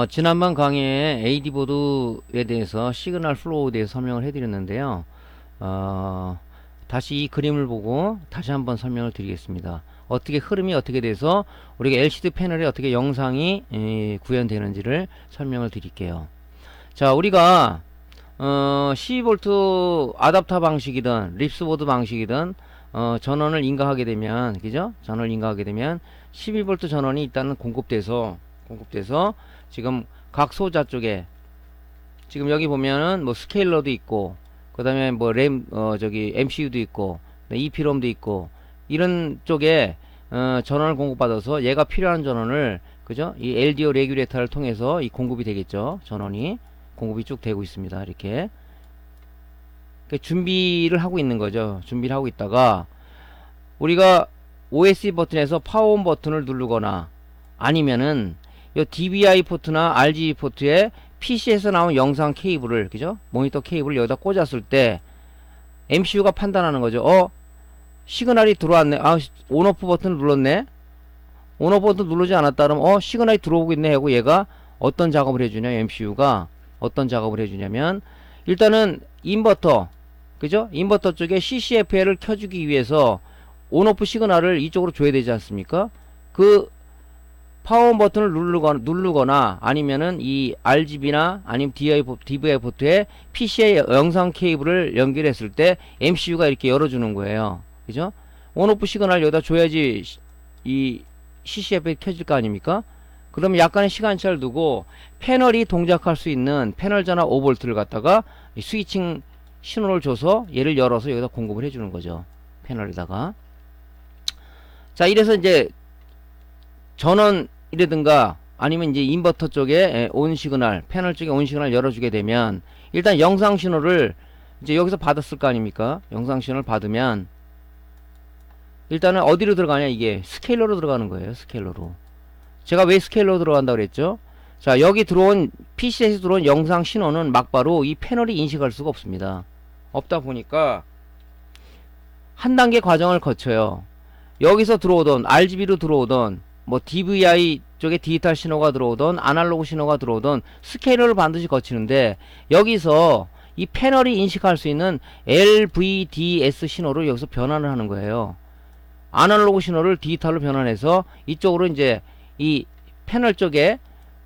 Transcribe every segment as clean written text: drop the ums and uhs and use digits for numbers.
지난번 강의에 AD 보드에 대해서 시그널 플로우에 대해서 설명을 해드렸는데요. 다시 이 그림을 보고 다시 한번 설명을 드리겠습니다. 어떻게 흐름이 어떻게 돼서 우리가 LCD 패널에 어떻게 영상이 구현되는지를 설명을 드릴게요. 자, 우리가 12V 아답터 방식이든 립스보드 방식이든 전원을 인가하게 되면, 그죠? 전원을 인가하게 되면 12V 전원이 일단은 공급돼서 지금 각 소자 쪽에 지금 여기 보면은 뭐 스케일러도 있고, 그 다음에 뭐 램 MCU도 있고, EPROM도 있고, 이런 쪽에 전원을 공급받아서 얘가 필요한 전원을, 그죠? 이 LDO 레귤레이터를 통해서 이 공급이 되겠죠. 전원이 공급이 쭉 되고 있습니다. 이렇게 준비를 하고 있는 거죠. 준비를 하고 있다가 우리가 OSC 버튼에서 파워온 버튼을 누르거나 아니면은 요 DVI 포트나 RGB 포트에 PC에서 나온 영상 케이블을, 그죠? 모니터 케이블을 여기다 꽂았을 때 MCU가 판단하는 거죠. 시그널이 들어왔네. 온오프 버튼을 눌렀네. 온오프 버튼 누르지 않았다 그러면 시그널이 들어오고 있네 하고 얘가 어떤 작업을 해주냐, MCU가 어떤 작업을 해주냐면 일단은 인버터, 그죠? 인버터 쪽에 CCFL을 켜주기 위해서 온오프 시그널을 이쪽으로 줘야 되지 않습니까? 그 파워온 버튼을 누르거나 아니면은 이 RGB나 아니면 DVI 포트에 PC의 영상 케이블을 연결했을 때 MCU가 이렇게 열어주는 거예요. 그죠? 온오프 시그널 여기다 줘야지 이 CCFL이 켜질 거 아닙니까? 그러면 약간의 시간차를 두고 패널이 동작할 수 있는 패널 전압 5V를 갖다가 스위칭 신호를 줘서 얘를 열어서 여기다 공급을 해주는 거죠. 패널에다가. 자, 이래서 이제 전원이라든가 아니면 이제 인버터 쪽에 온 시그널, 패널 쪽에 온 시그널 열어주게 되면 일단 영상 신호를 이제 여기서 받았을 거 아닙니까? 영상 신호를 받으면 일단은 어디로 들어가냐, 이게 스케일러로 들어가는 거예요. 스케일러로. 제가 왜 스케일러로 들어간다고 그랬죠? 자, 여기 들어온 PC에서 들어온 영상 신호는 막바로 이 패널이 인식할 수가 없습니다. 없다 보니까 한 단계 과정을 거쳐요. 여기서 들어오던 RGB로 들어오던 뭐 DVI 쪽에 디지털 신호가 들어오던 아날로그 신호가 들어오던 스케일러를 반드시 거치는데 여기서 이 패널이 인식할 수 있는 LVDS 신호를 여기서 변환을 하는 거예요. 아날로그 신호를 디지털로 변환해서 이쪽으로 이제 이 패널 쪽에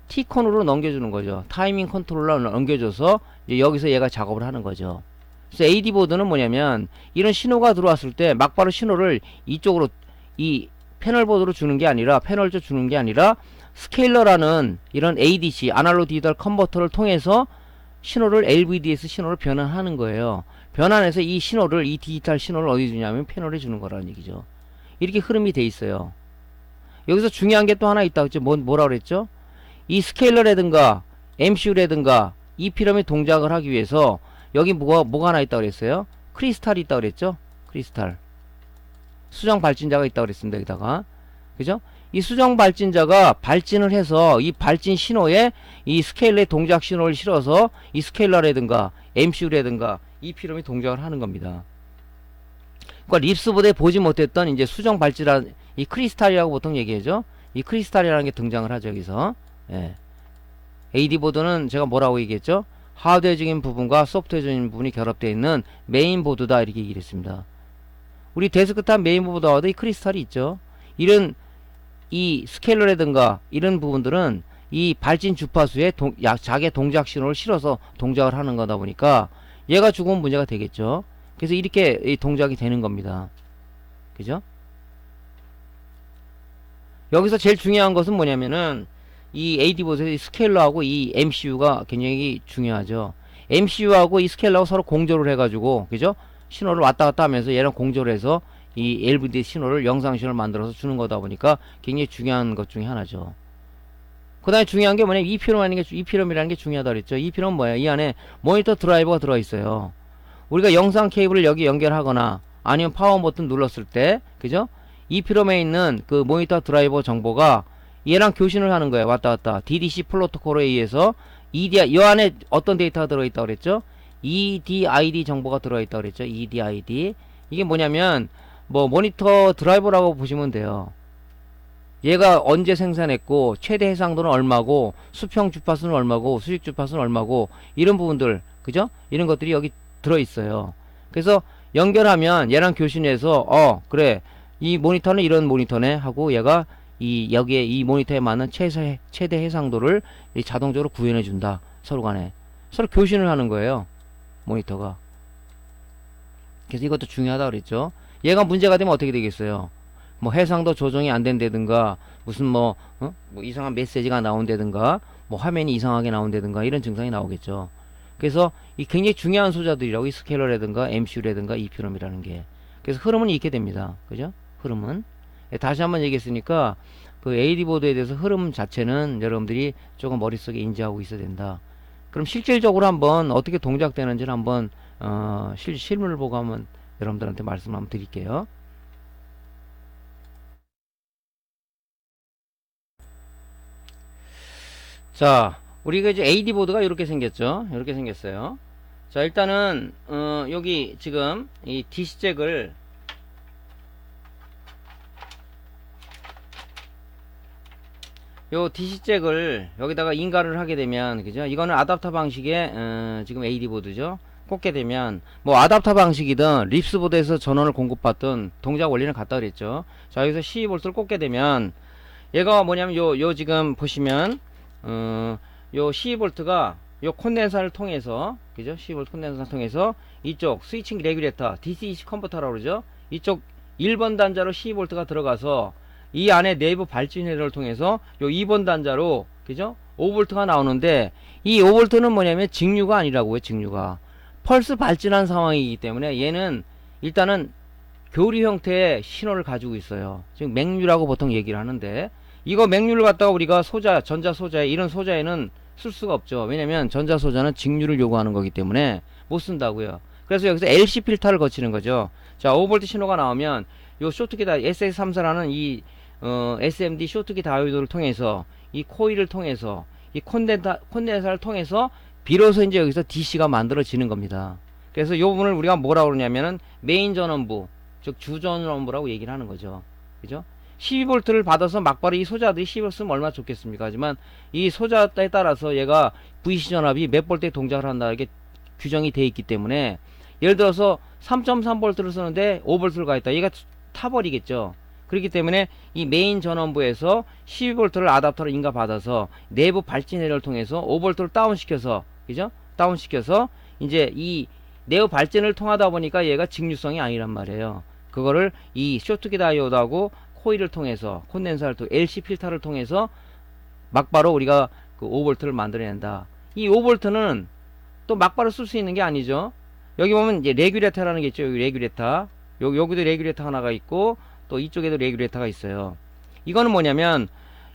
T콘으로 넘겨주는 거죠. 타이밍 컨트롤러 넘겨줘서 이제 여기서 얘가 작업을 하는 거죠. 그래서 AD 보드는 뭐냐면 이런 신호가 들어왔을 때 막바로 신호를 이쪽으로 이 패널 보드로 주는 게 아니라 패널 쪽 주는 게 아니라 스케일러라는 이런 ADC 아날로그 디지털 컨버터를 통해서 신호를 LVDS 신호를 변환하는 거예요. 변환해서 이 신호를 이 디지털 신호를 어디 주냐면 패널에 주는 거라는 얘기죠. 이렇게 흐름이 돼 있어요. 여기서 중요한 게 또 하나 있다고 했죠. 뭐라 그랬죠? 이 스케일러라든가 MCU라든가 EPROM이 동작을 하기 위해서 여기 뭐가 하나 있다고 그랬어요? 크리스탈이 있다고 그랬죠? 크리스탈. 수정 발진자가 있다고 그랬습니다. 여기다가. 그죠? 이 수정 발진자가 발진을 해서 이 발진 신호에 이 스케일러의 동작 신호를 실어서 이 스케일러라든가 MCU라든가 EPROM이 동작을 하는 겁니다. 그러니까 립스보드에 보지 못했던 이제 수정 발진이라 이 크리스탈이라고 보통 얘기하죠. 이 크리스탈이라는 게 등장을 하죠. 여기서. 예. AD 보드는 제가 뭐라고 얘기했죠? 하드웨어적인 부분과 소프트웨어적인 부분이 결합되어 있는 메인보드다 이렇게 얘기를 했습니다. 우리 데스크탑 메인보드와도 이 크리스탈이 있죠. 이런 이 스케일러라든가 이런 부분들은 이 발진 주파수에 자기의 동작 신호를 실어서 동작을 하는 거다 보니까 얘가 죽으면 문제가 되겠죠. 그래서 이렇게 이 동작이 되는 겁니다. 그죠? 여기서 제일 중요한 것은 뭐냐면은 이 AD 보드의 스케일러하고 이 MCU가 굉장히 중요하죠. MCU하고 이 스케일러하고 서로 공조를 해가지고, 그죠? 신호를 왔다 갔다 하면서 얘랑 공조를 해서 이 LVD 신호를 영상 신호를 만들어서 주는 거다 보니까 굉장히 중요한 것 중에 하나죠. 그 다음에 중요한 게 뭐냐면 EPROM이라는 게 중요하다 그랬죠. EPROM은 뭐예요? 이 안에 모니터 드라이버가 들어있어요. 우리가 영상 케이블을 여기 연결하거나 아니면 파워 버튼 눌렀을 때, 그죠? EPROM에 있는 그 모니터 드라이버 정보가 얘랑 교신을 하는 거예요. 왔다 갔다. DDC 프로토콜에 의해서 EDI, 이 안에 어떤 데이터가 들어있다고 그랬죠? EDID 정보가 들어있다고 그랬죠? EDID. 이게 뭐냐면, 모니터 드라이버라고 보시면 돼요. 얘가 언제 생산했고 최대 해상도는 얼마고 수평 주파수는 얼마고 수직 주파수는 얼마고 이런 부분들 그죠? 이런 것들이 여기 들어있어요. 그래서 연결하면 얘랑 교신해서 그래 이 모니터는 이런 모니터네 하고 얘가 여기에 이 모니터에 맞는 최대 해상도를 자동적으로 구현해 준다. 서로 간에 서로 교신을 하는 거예요. 모니터가. 그래서 이것도 중요하다 그랬죠. 얘가 문제가 되면 어떻게 되겠어요? 뭐 해상도 조정이 안 된다든가 무슨 뭐 이상한 메시지가 나온다든가 뭐 화면이 이상하게 나온다든가 이런 증상이 나오겠죠. 그래서 이 굉장히 중요한 소자들이라고 이 스케일러라든가 MCU라든가 EEPROM이라는 게. 그래서 흐름은 있게 됩니다. 그죠? 흐름은. 다시 한번 얘기했으니까 그 AD 보드에 대해서 흐름 자체는 여러분들이 조금 머릿속에 인지하고 있어야 된다. 그럼 실질적으로 한번 어떻게 동작되는지를 한번 실물을 보고 한번 여러분들한테 말씀 한번 드릴게요. 자, 우리가 이제 AD 보드가 이렇게 생겼죠. 이렇게 생겼어요. 자, 일단은 여기 지금 이 DC잭을 요 DC잭을 여기다가 인가를 하게 되면 그죠? 이거는 아답터 방식의 지금 AD 보드죠. 꽂게 되면 뭐 아답터 방식이든 립스 보드에서 전원을 공급받던 동작 원리는 같다 그랬죠. 자, 여기서 12V를 꽂게 되면 얘가 뭐냐면 요 지금 보시면 요 12V가 요 콘덴서를 통해서 그죠? 12V 콘덴서를 통해서 이쪽 스위칭 레귤레이터 DC-DC 컨버터라고 그러죠. 이쪽 1번 단자로 12V가 들어가서 이 안에 내부 발진 회로를 통해서 요 2번 단자로 그죠? 5V가 나오는데 이 5V는 뭐냐면 직류가 아니라고요. 직류가 펄스 발진한 상황이기 때문에 얘는 일단은 교류 형태의 신호를 가지고 있어요. 지금 맥류라고 보통 얘기를 하는데 이거 맥류를 갖다가 우리가 전자 소자에 이런 소자에는 쓸 수가 없죠. 왜냐면 전자 소자는 직류를 요구하는 거기 때문에 못 쓴다고요. 그래서 여기서 LC 필터를 거치는 거죠. 자, 5V 신호가 나오면 요 쇼트키 SS34라는 이 SMD 쇼트키 다이오드를 통해서 이 코일을 통해서 이 콘덴서를 통해서 비로소 이제 여기서 DC가 만들어지는 겁니다. 그래서 이 부분을 우리가 뭐라고 그러냐면은 메인 전원부, 즉 주전원부라고 얘기를 하는 거죠. 그죠? 12V를 받아서 막바로 이 소자들이 12V 쓰면 얼마나 좋겠습니까? 하지만 이 소자에 따라서 얘가 VC 전압이 몇 볼트에 동작을 한다 이게 규정이 되어 있기 때문에 예를 들어서 3.3V를 쓰는데 5V를 가있다. 얘가 타버리겠죠. 그렇기 때문에 이 메인 전원부에서 12V를 아답터로 인가받아서 내부 발진회를 통해서 5V를 다운시켜서 그죠? 다운시켜서 이제 이 내부 발진을 통하다 보니까 얘가 직류성이 아니란 말이에요. 그거를 이 쇼트키 다이오드하고 코일을 통해서 콘덴서를 통해 LC 필터를 통해서 막바로 우리가 그 5V를 만들어낸다. 이 5V는 또 막바로 쓸 수 있는 게 아니죠. 여기 보면 이제 레귤레터라는 게 있죠. 여기 레귤레터. 여기도 레귤레터 하나가 있고 또 이쪽에도 레귤레터가 있어요. 이거는 뭐냐면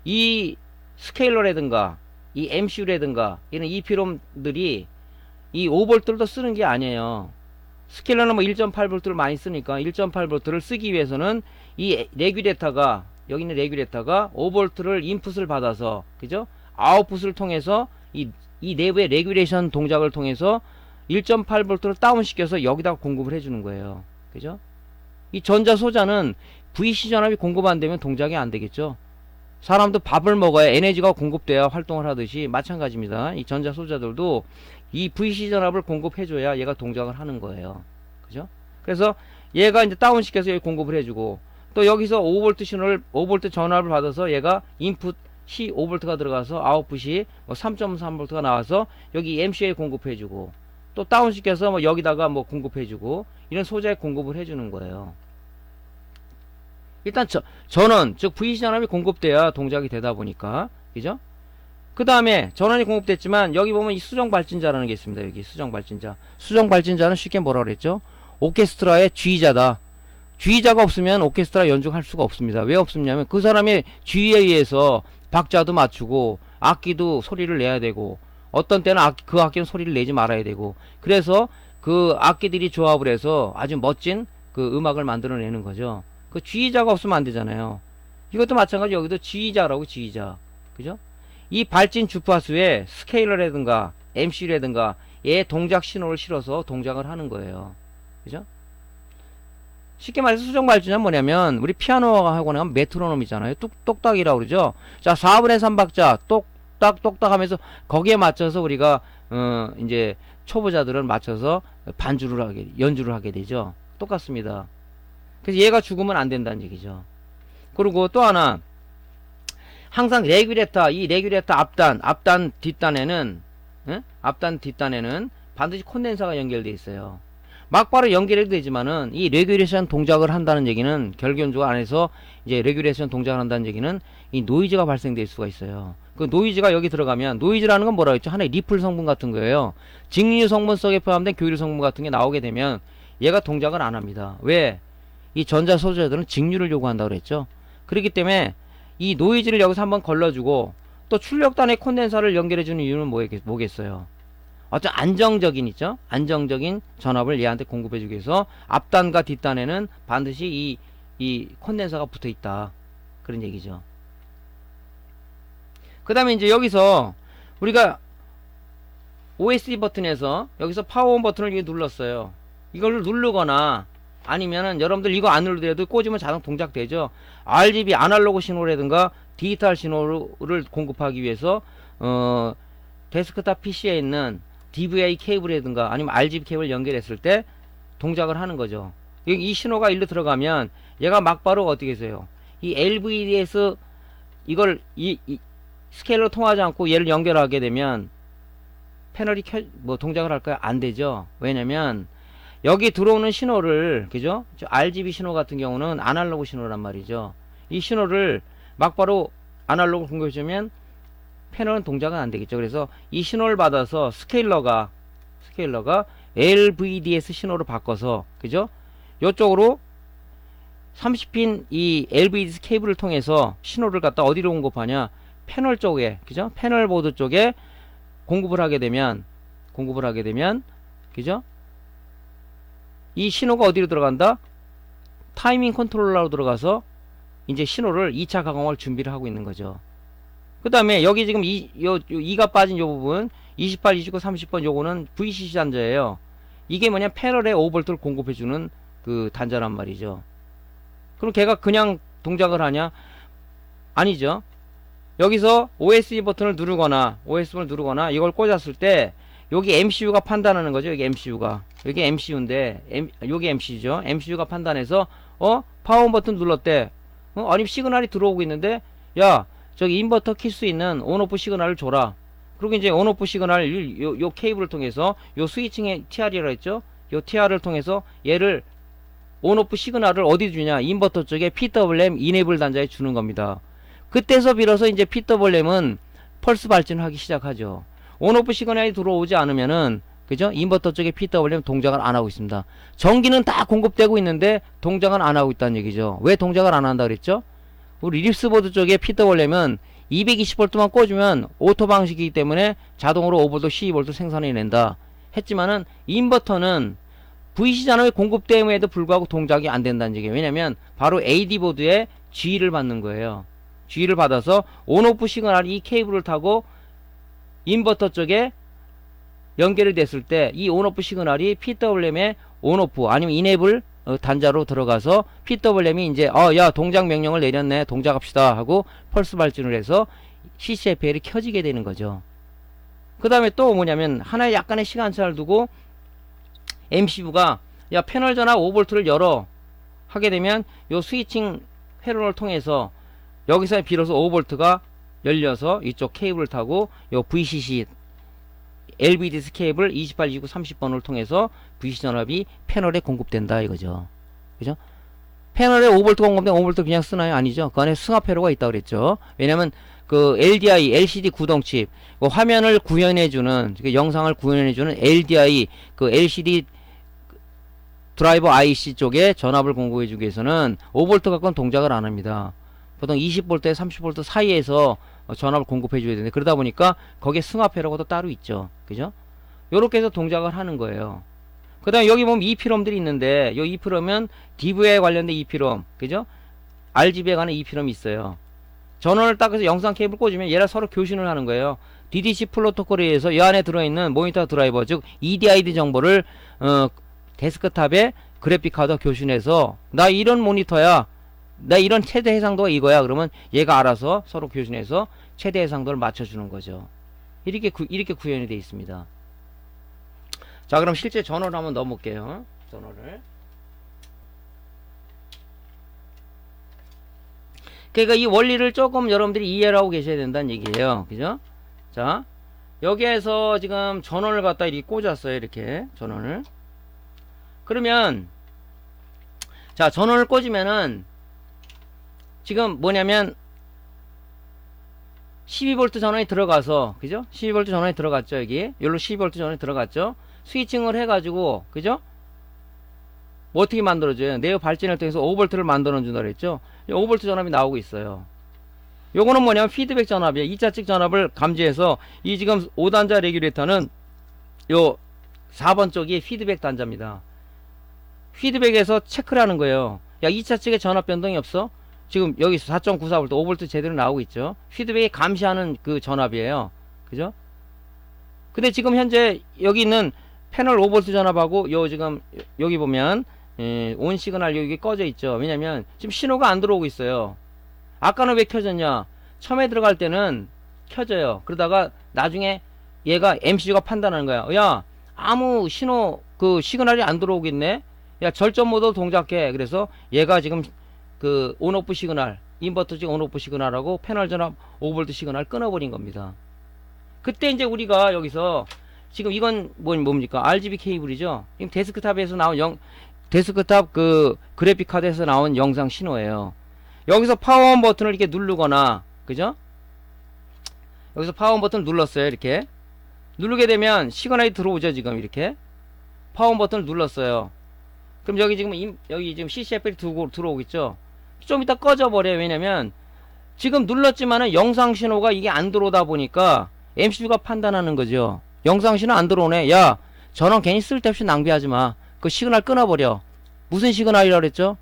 이 스케일러라든가 이 MCU라든가 이런 EEPROM들이 이 5V도 쓰는 게 아니에요. 스케일러는 뭐 1.8V를 많이 쓰니까 1.8V를 쓰기 위해서는 이 레귤레터가 여기 있는 레귤레터가 5V를 인풋을 받아서 그죠? 아웃풋을 통해서 이 내부의 레귤레이션 동작을 통해서 1.8V를 다운시켜서 여기다가 공급을 해주는 거예요. 그죠? 이 전자 소자는 VC 전압이 공급 안 되면 동작이 안 되겠죠. 사람도 밥을 먹어야 에너지가 공급돼야 활동을 하듯이 마찬가지입니다. 이 전자 소자들도 이 VC 전압을 공급해줘야 얘가 동작을 하는 거예요. 그죠? 그래서 얘가 이제 다운시켜서 여기 공급을 해주고 또 여기서 5V 신호를 5V 전압을 받아서 얘가 인풋 5V가 들어가서 아웃풋이 뭐 3.3V가 나와서 여기 MCU에 공급해주고 또 다운시켜서 뭐 여기다가 뭐 공급해주고 이런 소자에 공급을 해주는 거예요. 일단 전원 즉 VC 전압이 공급돼야 동작이 되다 보니까 그죠? 그 다음에 전원이 공급됐지만 여기 보면 이 수정 발진자라는 게 있습니다. 여기 수정 발진자. 수정 발진자는 쉽게 뭐라 그랬죠? 오케스트라의 지휘자다. 지휘자가 없으면 오케스트라 연주할 수가 없습니다. 왜 없었냐면 그 사람의 지휘에 의해서 박자도 맞추고 악기도 소리를 내야 되고 어떤 때는 그 악기는 소리를 내지 말아야 되고 그래서 그 악기들이 조합을 해서 아주 멋진 그 음악을 만들어내는 거죠. 그 지휘자가 없으면 안 되잖아요. 이것도 마찬가지 여기도 지휘자라고 지휘자. 그죠? 이 발진 주파수에 스케일러라든가 MC라든가 얘 동작 신호를 실어서 동작을 하는 거예요. 그죠? 쉽게 말해서 수정 발주는 뭐냐면 우리 피아노가 하거나 메트로놈이잖아요. 똑딱이라고 그러죠. 자, 4분의 3박자 똑딱 하면서 거기에 맞춰서 우리가 이제 초보자들은 맞춰서 연주를 하게 되죠. 똑같습니다. 그래서 얘가 죽으면 안 된다는 얘기죠. 그리고 또 하나, 항상 레귤레터, 이 레귤레터 앞단 뒷단에는 반드시 콘덴서가 연결되어 있어요. 막바로 연결해도 되지만은 이 레귤레이션 동작을 한다는 얘기는, 결견주가 안에서 이제 레귤레이션 동작을 한다는 얘기는 이 노이즈가 발생될 수가 있어요. 그 노이즈가 여기 들어가면, 노이즈라는 건 뭐라고 했죠? 하나의 리플 성분 같은 거예요. 직류 성분 속에 포함된 교류 성분 같은 게 나오게 되면 얘가 동작을 안 합니다. 왜? 이 전자 소재들은 직류를 요구한다고 그랬죠. 그렇기 때문에 이 노이즈를 여기서 한번 걸러주고, 또 출력단에 콘덴서를 연결해주는 이유는 뭐겠어요? 어떤 안정적인 전압을 얘한테 공급해주기 위해서 앞단과 뒷단에는 반드시 이 콘덴서가 붙어 있다. 그런 얘기죠. 그 다음에 이제 여기서 우리가 OSD 버튼에서 여기서 파워온 버튼을 눌렀어요. 이걸 누르거나 아니면은 여러분들 이거 안 누르더라도 꽂으면 자동 동작되죠. RGB 아날로그 신호라든가 디지털 신호를 공급하기 위해서 데스크탑 PC에 있는 DVI 케이블이라든가 아니면 RGB 케이블 연결했을 때 동작을 하는 거죠. 이 신호가 일로 들어가면 얘가 막바로 어떻게 해서요? 이 LVDS 이걸 이 스케일로 통하지 않고 얘를 연결하게 되면 패널이 동작을 할까요? 안 되죠. 왜냐면 여기 들어오는 신호를, 그죠? RGB 신호 같은 경우는 아날로그 신호란 말이죠. 이 신호를 막바로 아날로그 공급해주면 패널은 동작은 안 되겠죠. 그래서 이 신호를 받아서 스케일러가 LVDS 신호로 바꿔서, 그죠? 요쪽으로 30핀 이 LVDS 케이블을 통해서 신호를 갖다 어디로 공급하냐? 패널 쪽에, 그죠? 패널 보드 쪽에 공급을 하게 되면, 그죠? 이 신호가 어디로 들어간다? 타이밍 컨트롤러로 들어가서 이제 신호를 2차 가공할 준비를 하고 있는 거죠. 그 다음에 여기 지금 2가 빠진 요 부분 28, 29, 30번 요거는 VCC 단자예요. 이게 뭐냐, 패널에 5V를 공급해주는 그 단자란 말이죠. 그럼 걔가 그냥 동작을 하냐? 아니죠. 여기서 OSD 버튼을 누르거나 이걸 꽂았을 때 여기 MCU가 판단하는 거죠. 여기 MCU인데 여기 MCU죠. MCU가 판단해서 파워 버튼 눌렀대. 아니 시그널이 들어오고 있는데, 야 저기 인버터 킬 수 있는 온오프 시그널을 줘라. 그리고 이제 온오프 시그널 요 케이블을 통해서 요 스위칭의 TR이라고 했죠. 요 TR을 통해서 얘를 온오프 시그널을 어디 주냐? 인버터 쪽에 PWM 이네블 단자에 주는 겁니다. 그때서 빌어서 이제 PWM은 펄스 발진을 하기 시작하죠. 온오프 시그널이 들어오지 않으면은, 그죠? 인버터 쪽에 PWM 동작을 안 하고 있습니다. 전기는 다 공급되고 있는데 동작은 안 하고 있다는 얘기죠. 왜 동작을 안 한다 그랬죠? 우리 립스보드 쪽에 PWM은 220V만 꽂으면 오토 방식이기 때문에 자동으로 5V, 12V 생산해낸다 했지만은, 인버터는 VC 잔업의 공급됨에도 불구하고 동작이 안 된다는 얘기예요. 왜냐면 바로 AD보드에 G를 받는 거예요. G를 받아서 온오프 시그널이 이 케이블을 타고 인버터 쪽에 연결이 됐을 때 이 온오프 시그널이 PWM의 온오프 아니면 이네블 단자로 들어가서 PWM이 이제 야 동작 명령을 내렸네, 동작합시다 하고 펄스 발진을 해서 CCFL이 켜지게 되는 거죠. 그 다음에 또 뭐냐면 하나의 약간의 시간차를 두고 MCU가 야 패널 전압 5V를 열어 하게 되면 요 스위칭 회로를 통해서 여기서 비로소 5V가 열려서 이쪽 케이블을 타고 요 VCC LVDS 케이블 28, 29, 30번을 통해서 VC 전압이 패널에 공급된다 이거죠. 그죠? 패널에 5V 공급되면 5V 그냥 쓰나요? 아니죠. 그 안에 승합 회로가 있다고 그랬죠. 왜냐면 그 LDI, LCD 구동칩, 그 화면을 구현해주는, 그 영상을 구현해주는 LDI, 그 LCD 드라이버 IC 쪽에 전압을 공급해주기 위해서는 5V 갖고는 동작을 안 합니다. 보통 20V에 30V 사이에서 전압을 공급해줘야 되는데, 그러다 보니까 거기에 승합회로가 따로 있죠. 그죠? 요렇게 해서 동작을 하는 거예요. 그 다음에 여기 보면 EPROM들이 있는데, 요 EPROM은 DV에 관련된 EPROM, 그죠? RGB에 관한 EPROM이 있어요. 전원을 딱 해서 영상 케이블 꽂으면 얘랑 서로 교신을 하는 거예요. DDC 프로토콜에 의해서 이 안에 들어있는 모니터 드라이버, 즉 EDID 정보를 데스크탑에 그래픽카드 교신해서 나 이런 모니터야, 나 이런 최대 해상도가 이거야. 그러면 얘가 알아서 서로 교신해서 최대 해상도를 맞춰주는 거죠. 이렇게 구현이 되어 있습니다. 자, 그럼 실제 전원을 한번 넣어볼게요. 전원을. 그러니까 이 원리를 조금 여러분들이 이해를 하고 계셔야 된다는 얘기예요. 그죠? 자, 여기에서 지금 전원을 갖다 이렇게 꽂았어요. 이렇게 전원을. 그러면 자, 전원을 꽂으면은 지금 뭐냐면 12V 전원이 들어가서, 그죠? 12V 전원이 들어갔죠. 여기 여기로 12V 전원이 들어갔죠. 스위칭을 해가지고, 그죠? 뭐 어떻게 만들어줘요? 내부 발진을 통해서 5V를 만들어준다 그랬죠. 5V 전압이 나오고 있어요. 요거는 뭐냐면 피드백 전압이에요. 2차측 전압을 감지해서 이 지금 5단자 레귤레이터는 요 4번 쪽이 피드백 단자입니다. 피드백에서 체크를 하는 거예요. 야, 2차측에 전압 변동이 없어? 지금 여기서 4.94V, 5V 제대로 나오고 있죠. 피드백이 감시하는 그 전압이에요. 그죠? 근데 지금 현재 여기 있는 패널 5V 전압하고 요 지금 여기 보면 온 시그널 여기 꺼져 있죠. 왜냐면 지금 신호가 안 들어오고 있어요. 아까는 왜 켜졌냐? 처음에 들어갈 때는 켜져요. 그러다가 나중에 얘가 MCU가 판단하는 거야. 야, 아무 신호 그 시그널이 안 들어오겠네. 야, 절전 모드 동작해. 그래서 얘가 지금 그 온오프 시그널, 인버터식 온오프 시그널하고 패널 전압 5V 시그널 끊어버린 겁니다. 그때 이제 우리가 여기서 지금 이건 뭡니까? RGB 케이블이죠. 지금 데스크탑에서 나온 데스크탑 그 그래픽 카드에서 나온 영상 신호예요. 여기서 파워온 버튼을 이렇게 누르거나, 그죠? 여기서 파워온 버튼을 눌렀어요. 이렇게 누르게 되면 시그널이 들어오죠. 지금 이렇게 파워온 버튼을 눌렀어요. 그럼 여기 지금 CCFL이 들어오겠죠. 좀 이따 꺼져버려요. 왜냐면 지금 눌렀지만은 영상 신호가 이게 안 들어오다 보니까 MCU가 판단하는 거죠. 영상 신호 안 들어오네. 야, 전원 괜히 쓸데없이 낭비하지 마. 그 시그널 끊어버려. 무슨 시그널이라 그랬죠?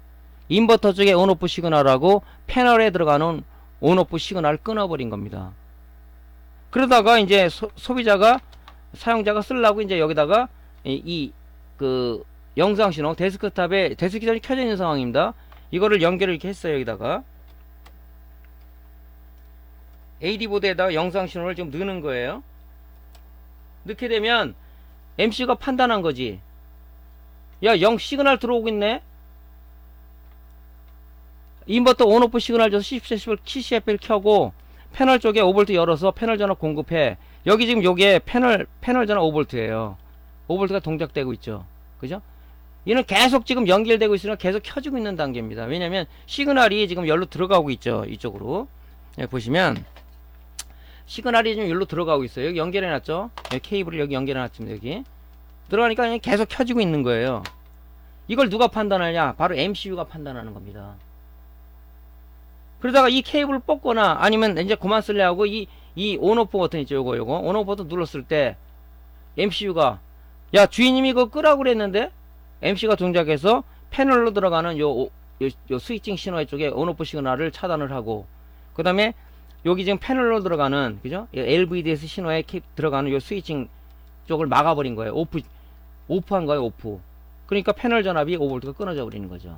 인버터 쪽에 온오프 시그널하고 패널에 들어가는 온오프 시그널을 끊어버린 겁니다. 그러다가 이제 사용자가 쓰려고 이제 여기다가 그 영상 신호 데스크탑에 데스크탑이 켜져 있는 상황입니다. 이거를 연결을 이렇게 했어요. 여기다가 AD 보드에다가 영상 신호를 지금 넣는 거예요. 넣게 되면 MCU가 판단한 거지. 야, 시그널 들어오고 있네. 인버터 온오프 시그널 줘서 CCF를 켜고 패널 쪽에 5V 열어서 패널 전압 공급해. 여기 지금 요게 패널 전압 5V예요. 5V가 동작되고 있죠. 그죠? 얘는 계속 지금 연결되고 있으니까 계속 켜지고 있는 단계입니다. 왜냐면 시그널이 지금 열로 들어가고 있죠. 이쪽으로. 여기 보시면 시그널이 지금 열로 들어가고 있어요. 여기 연결해놨죠. 여기 케이블을 여기 연결해놨습니다. 여기 들어가니까 그냥 계속 켜지고 있는 거예요. 이걸 누가 판단하냐? 바로 MCU가 판단하는 겁니다. 그러다가 이 케이블을 뽑거나 아니면 이제 그만 쓸래 하고 이 온오프 버튼 있죠. 요거 온오프 버튼 눌렀을 때 MCU가 야, 주인님이 그거 끄라고 그랬는데 MC가 동작해서 패널로 들어가는 요 스위칭 신호 쪽에 온오프 시그널을 차단을 하고, 그 다음에 여기 지금 패널로 들어가는, 그죠? LVDS 신호에 들어가는 요 스위칭 쪽을 막아버린 거예요. 오프한 거예요. 오프. 그러니까 패널 전압이 5V가 끊어져 버리는 거죠.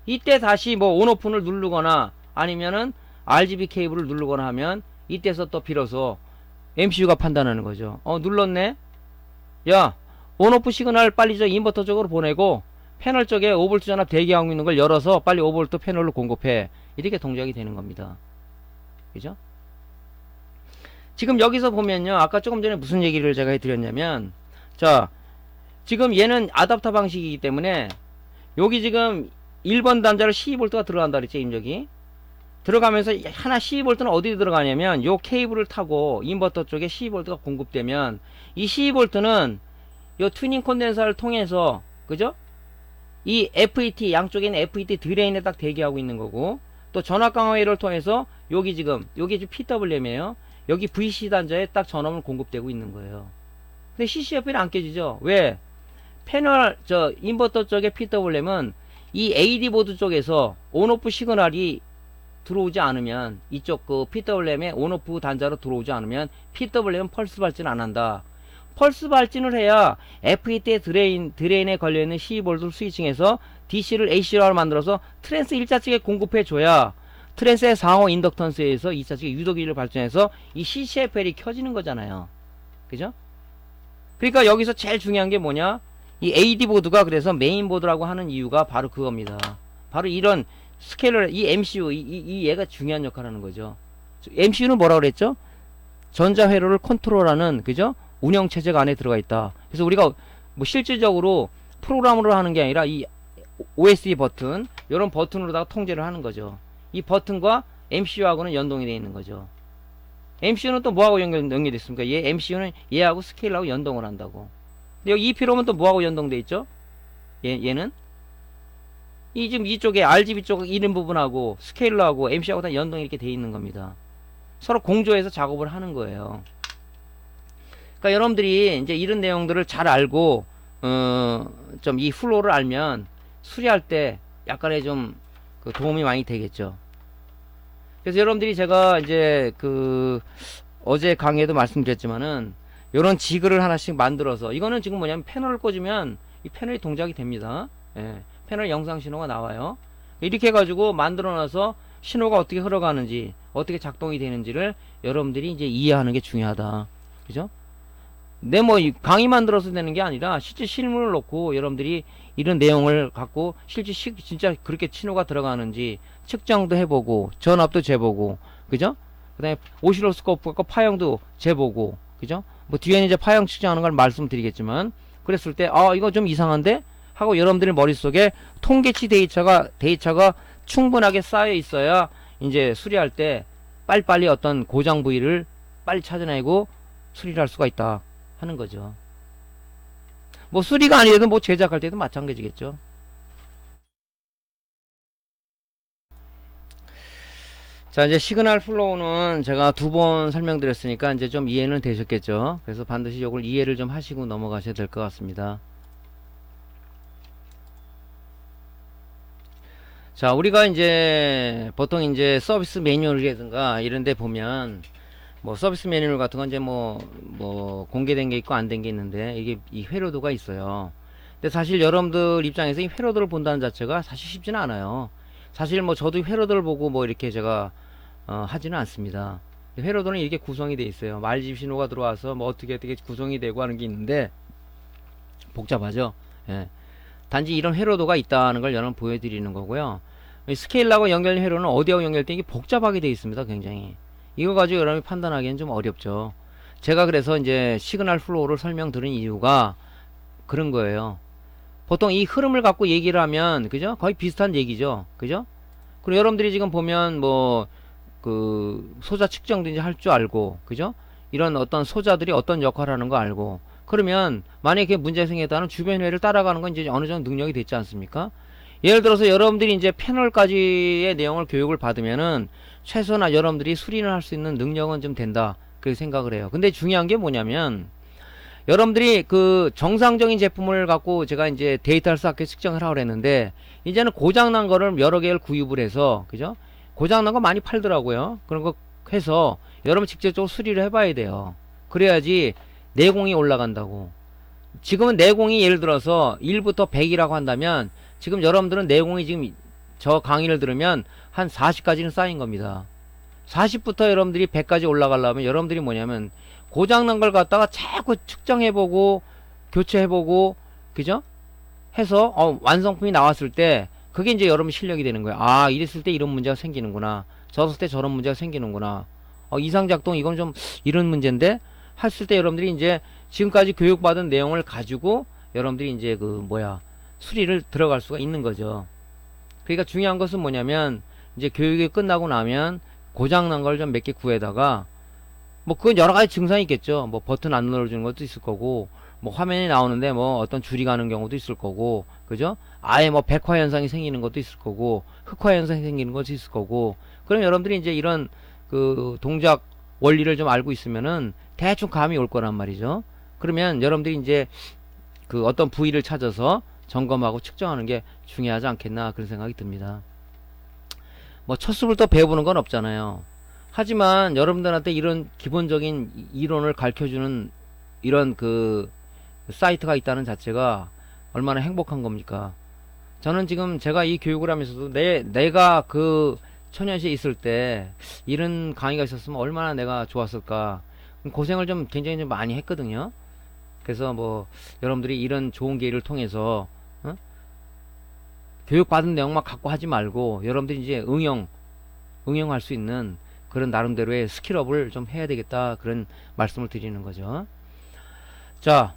이때 다시 뭐 온오프를 누르거나 아니면은 RGB 케이블을 누르거나 하면 이때서 또 비로소 MCU가 판단하는 거죠. 눌렀네? 야, 온오프 시그널 빨리 저 인버터 쪽으로 보내고 패널 쪽에 5V 전압 대기하고 있는 걸 열어서 빨리 5V 패널로 공급해. 이렇게 동작이 되는 겁니다. 그죠? 지금 여기서 보면요. 아까 조금 전에 무슨 얘기를 제가 해드렸냐면, 자, 지금 얘는 아답터 방식이기 때문에 여기 지금 1번 단자를 12V가 들어간다 그랬죠. 여기 들어가면서 하나 12V는 어디 들어가냐면 요 케이블을 타고 인버터 쪽에 12V가 공급되면 이 12V는 요 튜닝 콘덴서를 통해서, 그죠? 이 FET 양쪽에 있는 FET 드레인에 딱 대기하고 있는 거고, 또 전압 강화회를 통해서 여기 지금 PWM이에요. 여기 VC 단자에 딱 전압을 공급되고 있는 거예요. 근데 CCF는 안 깨지죠. 왜? 패널 인버터 쪽의 PWM은 이 AD 보드 쪽에서 온오프 시그널이 들어오지 않으면, 이쪽 그 PWM의 온오프 단자로 들어오지 않으면 PWM은 펄스 발진 안 한다. 펄스 발진을 해야 FET의 드레인에 걸려있는 12V 스위칭에서 DC를 AC로 만들어서 트랜스 1차 측에 공급해줘야 트랜스의 상호 인덕턴스에서 2차 측에 유도기를 발전해서 이 CCFL이 켜지는 거잖아요. 그죠? 그러니까 여기서 제일 중요한 게 뭐냐? 이 AD보드가 그래서 메인보드라고 하는 이유가 바로 그겁니다. 바로 이런 스케일을, 이 MCU, 이 얘가 중요한 역할을 하는 거죠. MCU는 뭐라고 그랬죠? 전자회로를 컨트롤하는, 그죠? 운영체제가 안에 들어가 있다. 그래서 우리가 뭐 실질적으로 프로그램으로 하는 게 아니라 이 OSD 버튼, 이런 버튼으로다가 통제를 하는 거죠. 이 버튼과 MCU하고는 연동이 되어 있는 거죠. MCU는 또 뭐하고 연결됐습니까? MCU는 얘하고 스케일하고 연동을 한다고. 근데 여기 EP롬은 또 뭐하고 연동돼 있죠? 얘는? 지금 이쪽에 RGB 쪽 이런 부분하고 스케일러하고 MCU하고 다 연동이 이렇게 돼 있는 겁니다. 서로 공조해서 작업을 하는 거예요. 그러니까 여러분들이 이제 이런 내용들을 잘 알고 좀 이 플로우를 알면 수리할 때 약간의 좀 그 도움이 많이 되겠죠. 그래서 여러분들이 제가 이제 어제 강의에도 말씀드렸지만은 요런 지그를 하나씩 만들어서, 이거는 지금 뭐냐면 패널을 꽂으면 이 패널이 동작이 됩니다. 예, 패널 영상 신호가 나와요. 이렇게 해가지고 만들어놔서 신호가 어떻게 흘러가는지, 어떻게 작동이 되는지를 여러분들이 이제 이해하는 게 중요하다. 그죠? 뭐 강의만 들어서 되는 게 아니라 실제 실물을 놓고 여러분들이 이런 내용을 갖고 실제 진짜 그렇게 신호가 들어가는지 측정도 해보고, 전압도 재보고, 그죠? 그 다음에 오실로스코프 갖고 파형도 재보고, 그죠? 뭐 뒤에는 이제 파형 측정하는 걸 말씀드리겠지만, 그랬을 때 이거 좀 이상한데? 하고 여러분들의 머릿속에 통계치 데이터가 충분하게 쌓여 있어야 이제 수리할 때 빨리빨리 어떤 고장 부위를 빨리 찾아내고 수리를 할 수가 있다 하는 거죠. 뭐 수리가 아니어도 뭐 제작할 때도 마찬가지겠죠. 자, 이제 시그널 플로우는 제가 2번 설명드렸으니까 이제 좀 이해는 되셨겠죠. 그래서 반드시 이걸 이해를 좀 하시고 넘어가셔야 될 것 같습니다. 자, 우리가 이제 보통 이제 서비스 매뉴얼이라든가 이런 데 보면 뭐 서비스 매뉴얼 같은 건 이제 뭐 공개된 게 있고 안 된 게 있는데, 이게 이 회로도가 있어요. 근데 사실 여러분들 입장에서 이 회로도를 본다는 자체가 사실 쉽지는 않아요. 사실 뭐 저도 회로도를 보고 뭐 이렇게 제가 하지는 않습니다. 회로도는 이렇게 구성이 돼 있어요. 말집 신호가 들어와서 뭐 어떻게 구성이 되고 하는 게 있는데 복잡하죠. 예. 단지 이런 회로도가 있다는 걸 여러분 보여드리는 거고요. 스케일하고 연결된 회로는 어디하고 연결된 게 복잡하게 되어 있습니다. 굉장히. 이거 가지고 여러분이 판단하기엔 좀 어렵죠. 제가 그래서 이제 시그널 플로우를 설명드린 이유가 그런 거예요. 보통 이 흐름을 갖고 얘기를 하면, 그죠? 거의 비슷한 얘기죠. 그죠? 그리고 여러분들이 지금 보면 뭐 소자 측정도 이제 할 줄 알고, 그죠? 이런 어떤 소자들이 어떤 역할을 하는 거 알고, 그러면 만약에 문제가 생겼다면 주변 회를 따라가는 건 이제 어느 정도 능력이 됐지 않습니까? 예를 들어서 여러분들이 이제 패널까지의 내용을 교육을 받으면은 최소한 여러분들이 수리를 할 수 있는 능력은 좀 된다, 그렇게 생각을 해요. 근데 중요한 게 뭐냐면, 여러분들이 정상적인 제품을 갖고 제가 이제 데이터를 쌓게 측정을 하라고 그랬는데, 이제는 고장난 거를 여러 개를 구입을 해서, 그죠? 고장난 거 많이 팔더라고요. 그런 거 해서 여러분 직접적으로 수리를 해봐야 돼요. 그래야지 내공이 올라간다고. 지금은 내공이 예를 들어서 1부터 100이라고 한다면, 지금 여러분들은 내공이 지금 저 강의를 들으면 한 40까지는 쌓인 겁니다. 40부터 여러분들이 100까지 올라가려면 여러분들이 뭐냐면 고장난 걸 갖다가 자꾸 측정해보고 교체해보고, 그죠? 해서 완성품이 나왔을 때 그게 이제 여러분 실력이 되는 거예요. 이랬을 때 이런 문제가 생기는구나, 저랬을 때 저런 문제가 생기는구나, 이상작동 이건 좀 이런 문제인데 했을 때 여러분들이 이제 지금까지 교육받은 내용을 가지고 여러분들이 이제 수리를 들어갈 수가 있는 거죠. 그러니까 중요한 것은 뭐냐면, 이제 교육이 끝나고 나면 고장난 걸 좀 몇 개 구해다가, 뭐 그건 여러 가지 증상이 있겠죠. 뭐 버튼 안 눌러주는 것도 있을 거고, 뭐 화면이 나오는데 뭐 어떤 줄이 가는 경우도 있을 거고, 그죠? 아예 뭐 백화 현상이 생기는 것도 있을 거고, 흑화 현상이 생기는 것도 있을 거고. 그럼 여러분들이 이제 이런 동작 원리를 좀 알고 있으면은 대충 감이 올 거란 말이죠. 그러면 여러분들이 이제 어떤 부위를 찾아서 점검하고 측정하는 게 중요하지 않겠나, 그런 생각이 듭니다. 뭐 첫 수부터 배워보는 건 없잖아요. 하지만 여러분들한테 이런 기본적인 이론을 가르쳐주는 이런 그 사이트가 있다는 자체가 얼마나 행복한 겁니까? 저는 지금 제가 이 교육을 하면서도 내가 그 천연시에 있을 때 이런 강의가 있었으면 얼마나 내가 좋았을까. 고생을 좀 굉장히 좀 많이 했거든요. 그래서 뭐 여러분들이 이런 좋은 기회를 통해서 교육받은 내용만 갖고 하지 말고 여러분들이 이제 응용할 수 있는 그런 나름대로의 스킬업을 좀 해야 되겠다, 그런 말씀을 드리는 거죠. 자,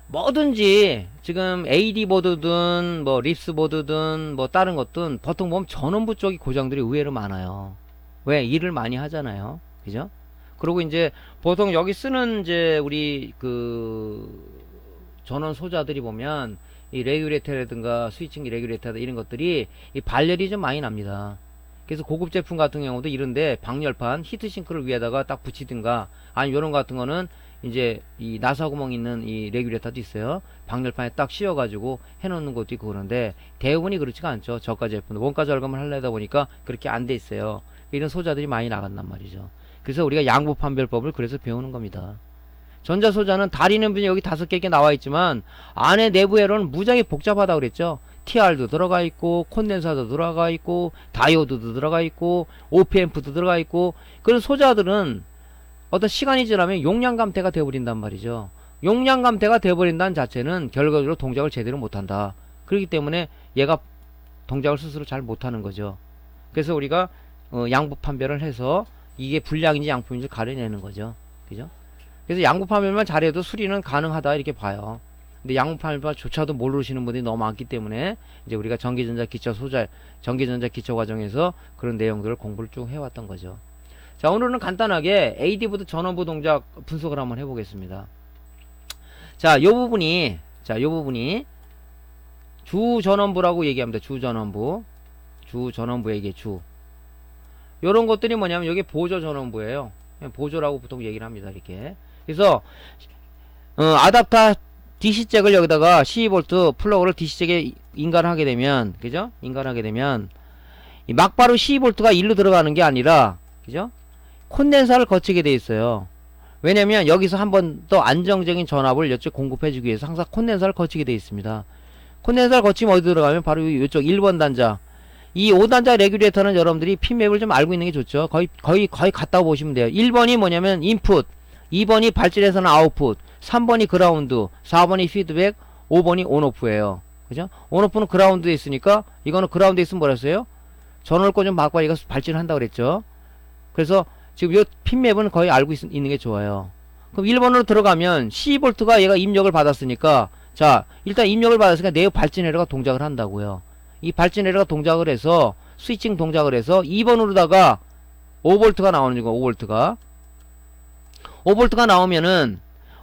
뭐든지 지금 AD 보드든 뭐 립스 보드든 뭐 다른 것든 보통 보면 전원부 쪽이 고장들이 의외로 많아요. 왜? 일을 많이 하잖아요. 그죠? 그리고 이제 보통 여기 쓰는 이제 우리 그 전원 소자들이 보면 이 레귤레이터라든가 스위칭기 레귤레이터 이런 것들이 이 발열이 좀 많이 납니다. 그래서 고급 제품 같은 경우도 이런데 방열판 히트싱크를 위에다가 딱 붙이든가, 아니면 이런 거 같은 거는 이제 이 나사 구멍 있는 이 레귤레이터도 있어요. 방열판에 딱 씌워가지고 해놓는 것도 있고 그런데 대부분이 그렇지가 않죠. 저가 제품 원가 절감을 하려다 보니까 그렇게 안 돼 있어요. 이런 소자들이 많이 나간단 말이죠. 그래서 우리가 양부 판별법을 그래서 배우는 겁니다. 전자소자는 다리는 여기 5개 나와 있지만 안에 내부에는 무지하게 복잡하다 그랬죠. TR도 들어가 있고 콘덴서도 들어가 있고 다이오드도 들어가 있고 OP앰프도 들어가 있고, 그런 소자들은 어떤 시간이 지나면 용량 감퇴가 되어버린단 말이죠. 용량 감퇴가 되어버린다는 자체는 결과적으로 동작을 제대로 못한다. 그렇기 때문에 얘가 동작을 스스로 잘 못하는 거죠. 그래서 우리가 양부 판별을 해서 이게 불량인지 양품인지 가려내는 거죠. 그죠? 그래서 양부 판별만 잘해도 수리는 가능하다 이렇게 봐요. 근데 양부 판별조차도 모르시는 분들이 너무 많기 때문에 이제 우리가 전기전자 기초 과정에서 그런 내용들을 공부를 쭉 해왔던 거죠. 자, 오늘은 간단하게 AD보드 전원부 동작 분석을 한번 해보겠습니다. 자, 요 부분이 주전원부라고 얘기합니다. 주전원부에게 요런 것들이 뭐냐면 여기 보조 전원부예요. 보조라고 보통 얘기를 합니다. 이렇게. 그래서 아답터 DC잭을 여기다가 12V 플러그를 DC잭에 인간하게 되면, 그죠? 인간하게 되면 이 막바로 12V가 일로 들어가는 게 아니라, 그죠? 콘덴서를 거치게 돼 있어요. 왜냐면 여기서 한 번 더 안정적인 전압을 이쪽 공급해 주기 위해서 항상 콘덴서를 거치게 돼 있습니다. 콘덴서를 거치면 어디 들어가면 바로 이쪽 1번 단자. 이 5단자 레귤레이터는 여러분들이 핀맵을 좀 알고 있는 게 좋죠. 거의 갖다 보시면 돼요. 1번이 뭐냐면 인풋, 2번이 발전에서는 아웃풋, 3번이 그라운드, 4번이 피드백, 5번이 온오프예요. 그죠? 온오프는 그라운드에 있으니까 이거는 그라운드에 있으면 뭐랬어요? 전원을 꽂으면 막과 얘가 발전한다고 그랬죠. 그래서 지금 이 핀맵은 거의 알고 있는 게 좋아요. 그럼 1번으로 들어가면 12V가 얘가 입력을 받았으니까, 자, 일단 입력을 받았으니까 내부 발전 에러가 동작을 한다고요. 이 발전 에러가 동작을 해서 스위칭 동작을 해서 2번으로다가 5V가 나오는 거. 5V가 나오면은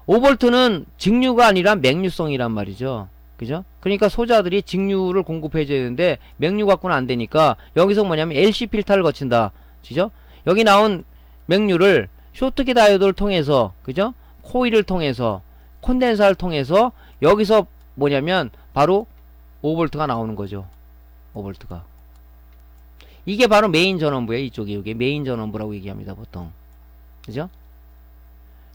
5V는 직류가 아니라 맹류성이란 말이죠. 그죠? 그러니까 소자들이 직류를 공급해 줘야 되는데 맹류 갖고는 안 되니까 여기서 뭐냐면 LC 필터를 거친다. 그죠? 여기 나온 맹류를 쇼트키 다이오드를 통해서, 그죠? 코일을 통해서, 콘덴서를 통해서 여기서 뭐냐면 바로 5V가 나오는 거죠. 5V가. 이게 바로 메인 전원부예요. 이쪽이 여기 메인 전원부라고 얘기합니다. 보통. 그죠?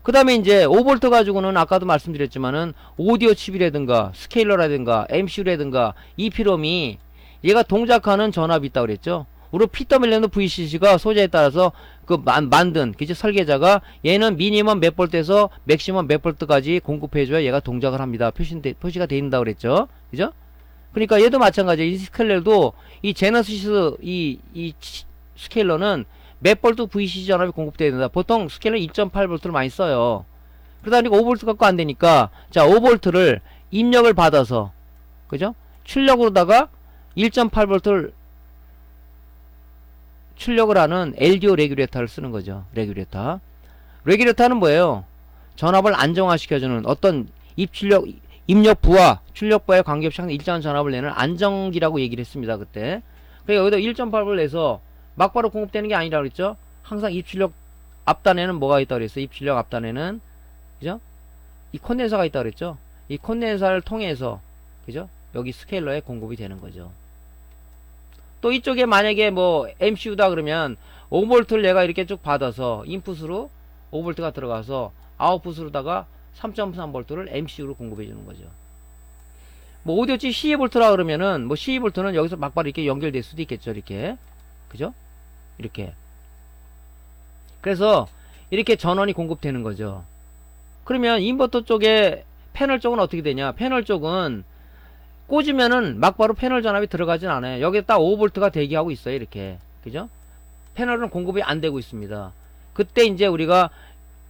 그 다음에 이제 5V 가지고는 아까도 말씀드렸지만은 오디오 칩이라든가 스케일러라든가 MCU라든가 EPROM이 얘가 동작하는 전압이 있다고 그랬죠. 우리 PWM VCC가 소재에 따라서 그 만든 그죠? 설계자가 얘는 미니멈 몇 볼트에서 맥시멈 몇 볼트까지 공급해줘야 얘가 동작을 합니다. 표시가 돼 있다고 그랬죠. 그죠? 그러니까 얘도 마찬가지예요. 이 스케일러도 이 제너시스 이 스케일러는 몇 볼트 VCC 전압이 공급되어야 된다. 보통 스케일러 2.8V를 많이 써요. 그러다 보니까 5V 갖고 안 되니까, 자, 5V를 입력을 받아서, 그죠? 출력으로다가 1.8V를 출력을 하는 LDO 레귤레이터를 쓰는 거죠. 레귤레이터는 뭐예요? 전압을 안정화시켜주는 어떤 입력부와 출력부의 관계없이 항상 일정한 전압을 내는 안정기라고 얘기를 했습니다. 그때. 그러니까 여기다 1.8V를 내서 막바로 공급되는 게 아니라 그랬죠. 항상 입출력 앞단에는 뭐가 있다고 그랬어? 입출력 앞단에는, 그죠? 이 콘덴서가 있다고 그랬죠. 이 콘덴서를 통해서, 그죠? 여기 스케일러에 공급이 되는 거죠. 또 이쪽에 만약에 뭐 MCU다 그러면 5V를 내가 이렇게 쭉 받아서 인풋으로 5V가 들어가서 아웃풋으로다가 3.3V를 MCU로 공급해 주는 거죠. 뭐 오디오치 12V라 그러면은 뭐 12V는 여기서 막바로 이렇게 연결될 수도 있겠죠. 이렇게. 그죠? 이렇게. 그래서 이렇게 전원이 공급되는 거죠. 그러면 인버터 쪽에 패널 쪽은 어떻게 되냐? 패널 쪽은 꽂으면은 막바로 패널 전압이 들어가진 않아요. 여기에 딱 5V가 대기하고 있어요. 이렇게. 그죠? 패널은 공급이 안 되고 있습니다. 그때 이제 우리가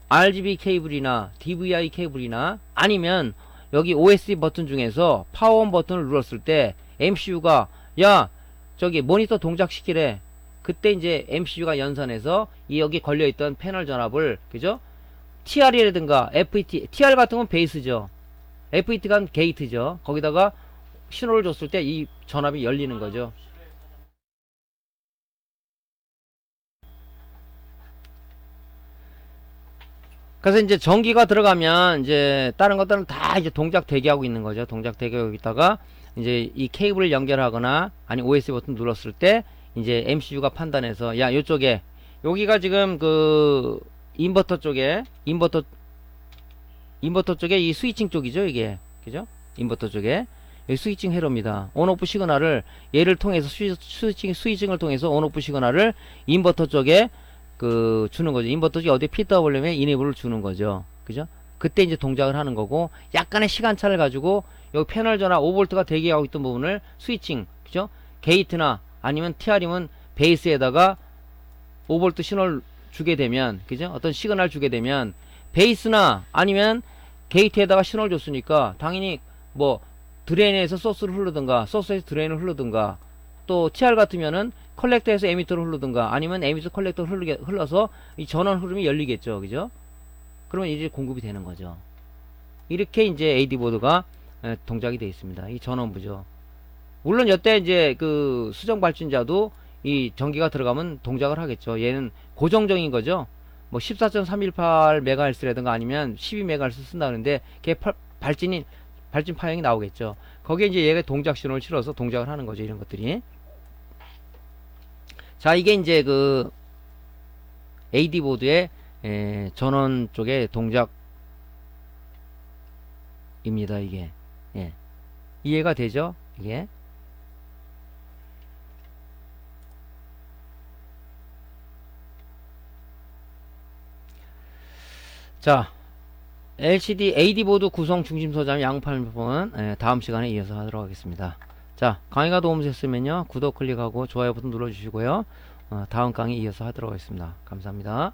RGB 케이블이나 DVI 케이블이나 아니면 여기 OSD 버튼 중에서 파워온 버튼을 눌렀을 때 MCU가 야 저기 모니터 동작시키래. 그때 이제 MCU가 연산해서 이 여기 걸려있던 패널 전압을 그죠? TR이라든가 FET, TR 같은 건 베이스죠. FET가 게이트죠. 거기다가 신호를 줬을 때 이 전압이 열리는 거죠. 그래서 이제 전기가 들어가면 이제 다른 것들은 다 이제 동작 대기하고 있는 거죠. 동작 대기하고 있다가 이제 이 케이블을 연결하거나 아니 OS 버튼 눌렀을 때 이제 MCU가 판단해서 야 요쪽에 여기가 지금 그 인버터 쪽에 인버터 쪽에 이 스위칭 쪽이죠. 이게 그죠? 인버터 쪽에 여기 스위칭 회로입니다. 온오프 시그널을 얘를 통해서 스위칭을 통해서 온오프 시그널을 인버터 쪽에 그 주는 거죠. 인버터 쪽에 어디 PWM에 이네이블을 주는 거죠. 그죠? 그때 이제 동작을 하는 거고 약간의 시간차를 가지고 여기 패널 전압 5V가 대기하고 있던 부분을 스위칭 그죠? 게이트나 아니면 TR이면 베이스에다가 5V 신호를 주게 되면 그죠? 어떤 시그널 주게 되면 베이스나 아니면 게이트에다가 신호를 줬으니까 당연히 뭐 드레인에서 소스를 흐르든가 소스에서 드레인을 흐르든가 또 TR 같으면은 컬렉터에서 에미터를 흐르든가 아니면 에미터 컬렉터를 흘러서 이 전원 흐름이 열리겠죠. 그죠? 그러면 이제 공급이 되는 거죠. 이렇게 이제 AD 보드가 동작이 되어 있습니다. 이 전원부죠. 물론 여태 이제 그 수정 발전자도 이 전기가 들어가면 동작을 하겠죠. 얘는 고정적인 거죠. 뭐 14.318MHz라든가 아니면 12MHz 쓴다 그러는데 걔 발진 파형이 나오겠죠. 거기에 이제 얘가 동작 신호를 실어서 동작을 하는 거죠. 이런 것들이. 자, 이게 이제 그 AD 보드의 전원 쪽의 동작입니다. 이게. 예. 이해가 되죠? 이게. 자, LCD AD 보드 구성 중심 소장 양팔 부분 다음 시간에 이어서 하도록 하겠습니다. 자, 강의가 도움되셨으면요 구독 클릭하고 좋아요 버튼 눌러주시고요 다음 강의 이어서 하도록 하겠습니다. 감사합니다.